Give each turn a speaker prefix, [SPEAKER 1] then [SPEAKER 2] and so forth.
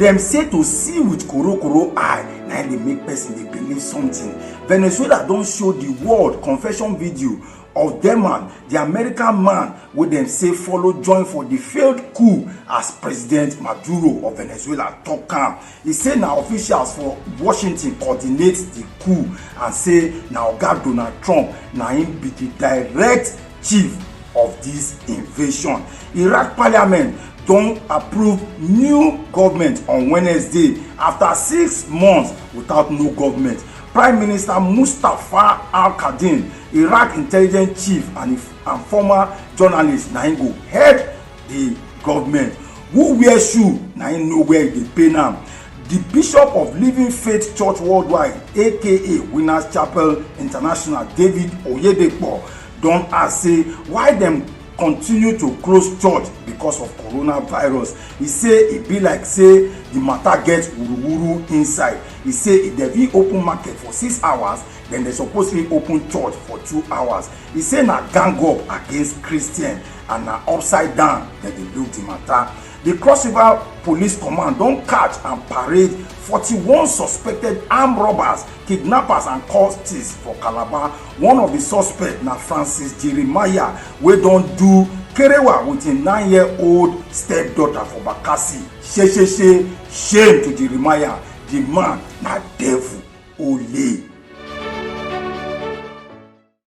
[SPEAKER 1] Them say to see with koro eye, now they make person they believe something. Venezuela don't show the world confession video of them man, the American man, with them say follow join for the failed coup as President Maduro of Venezuela talk am. He say now officials for Washington coordinate the coup and say now God Donald Trump now him be the direct chief of this invasion. Iraq parliament don't approve new government on Wednesday after 6 months without no government. Prime Minister Mustafa Al-Kadhim, Iraq intelligence chief and former journalist, na him go head the government. Who wear shoe, na him know where they pay now. The Bishop of Living Faith Church Worldwide, aka Winners Chapel International, David Oyedepo, don ask say why them continue to close church because of coronavirus. He say it be like say the matter gets wuru inside. He say if they be open market for 6 hours, then they supposedly open church for 2 hours. He say na gang up against Christian and na upside down that they look the matter. The Cross River Police Command don catch and parade 41 suspected armed robbers, kidnappers and cultists for Calabar. One of the suspects na Francis Jeremiah, wey don do kerewa with a 9-year-old stepdaughter for Bakassi. Shame to Jeremiah. The man na devil. Ole.